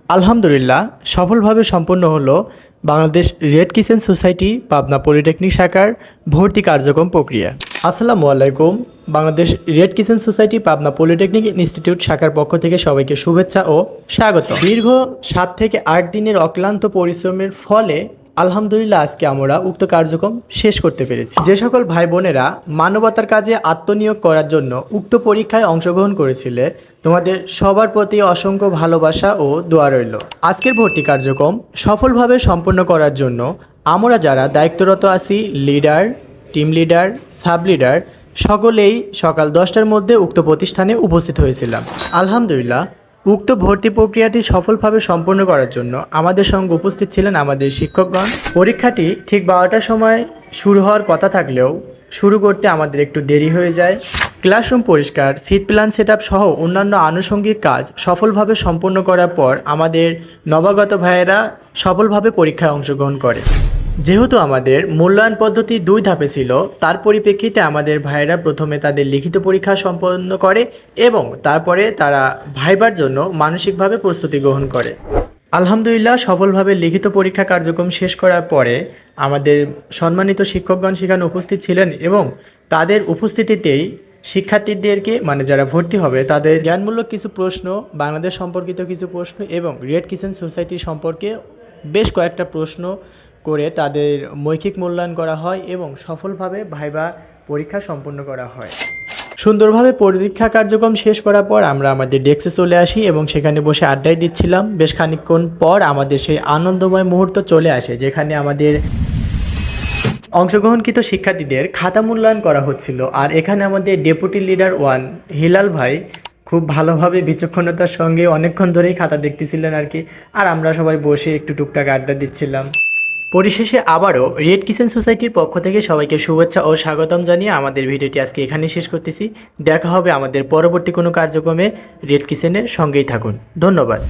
আলহামদুলিল্লাহ সফলভাবে সম্পন্ন হলো Bangladesh red kitchen society Pabna polytechnic শাখার ভর্তি কার্যক্রম প্রক্রিয়া। আসসালামু আলাইকুম। Bangladesh red kitchen society Pabna polytechnic institute শাখার পক্ষ থেকে সবাইকে শুভেচ্ছা ও স্বাগত। দীর্ঘ 7 থেকে 8 দিনের অক্লান্ত পরিশ্রমের ফলে আলহামদুলিল্লাহ আজকে আমরা উক্ত কার্যক্রম শেষ করতে পেরেছি। যে সকল ভাই বোনেরা মানবতার কাজে আত্মনিয়োগ করার জন্য উক্ত পরীক্ষায় অংশগ্রহণ করেছিলে, তোমাদের সবার প্রতি অসংখ্য ভালোবাসা ও দোয়া রইল। আজকের ভর্তি কার্যক্রম সফলভাবে সম্পন্ন করার জন্য আমরা যারা দায়িত্বরত আছি, leader, team leader, sub leader, সকলেই সকাল 10টার মধ্যে উক্ত প্রতিষ্ঠানে উপস্থিত হয়েছিলাম। আলহামদুলিল্লাহ উক্ত ভর্তি প্রক্রিয়াটি সফলভাবে সম্পন্ন করার জন্য আমাদের সঙ্গে উপস্থিত ছিলেন আমাদের শিক্ষকগণ। পরীক্ষাটি ঠিক 12টার সময় শুরু হওয়ার কথা থাকলেও শুরু করতে আমাদের একটু দেরি হয়ে যায়। ক্লাসরুম পরিষ্কার, সিট প্ল্যান সেটআপ সহ অন্যান্য আনুষঙ্গিক কাজ সফলভাবে সম্পন্ন করার পর আমাদের নবাগত ভাইয়েরা সফলভাবে পরীক্ষায় অংশগ্রহণ করে। যেহেতু আমাদের মূল্যায়ন পদ্ধতি 2 ধাপে ছিল, তার পরিপ্রেক্ষিতে আমাদের ভাইয়েরা প্রথমে তাদের লিখিত পরীক্ষা সম্পন্ন করে এবং তারপরে তারা ভাইবার জন্য মানসিকভাবে প্রস্তুতি গ্রহণ করে। আলহামদুলিল্লাহ সফলভাবে লিখিত পরীক্ষা কার্যক্রম শেষ করার পরে আমাদের সম্মানিত শিক্ষকগণ সেখানে উপস্থিত ছিলেন এবং তাদের উপস্থিতিতেই শিক্ষার্থীদেরকে যারা ভর্তি হবে তাদের জ্ঞানমূলক কিছু প্রশ্ন, বাংলাদেশ সম্পর্কিত কিছু প্রশ্ন এবং রেড কিচেন সোসাইটি সম্পর্কে বেশ কয়েকটা প্রশ্ন করে তাদের মৌখিক মূল্যায়ন করা হয় এবং সফলভাবে ভাইবা পরীক্ষা সম্পন্ন করা হয়। সুন্দরভাবে পরীক্ষা কার্যক্রম শেষ করার পর আমরা আমাদের ডেস্কে চলে আসি এবং সেখানে বসে আড্ডায় দিচ্ছিলাম। বেশ খানিকক্ষণ পর আমাদের সেই আনন্দময় মুহূর্ত চলে আসে যেখানে আমাদের অংশগ্রহণকৃত শিক্ষার্থীদের খাতা মূল্যায়ন করা হচ্ছিল। আর এখানে আমাদের ডেপুটি লিডার 1 হিলাল ভাই খুব ভালোভাবে বিচক্ষণতার সঙ্গে অনেকক্ষণ ধরেই খাতা দেখতেছিলেন আর আমরা সবাই বসে একটু টুকটাক আড্ডা দিচ্ছিলাম। পরিশেষে আবারও রেড কিচেন সোসাইটির পক্ষ থেকে সবাইকে শুভেচ্ছা ও স্বাগতম জানিয়ে আমাদের ভিডিওটি আজকে এখানেই শেষ করতেছি। দেখা হবে আমাদের পরবর্তী কোনো কার্যক্রমে। রেড কিচেনের সঙ্গেই থাকুন। ধন্যবাদ।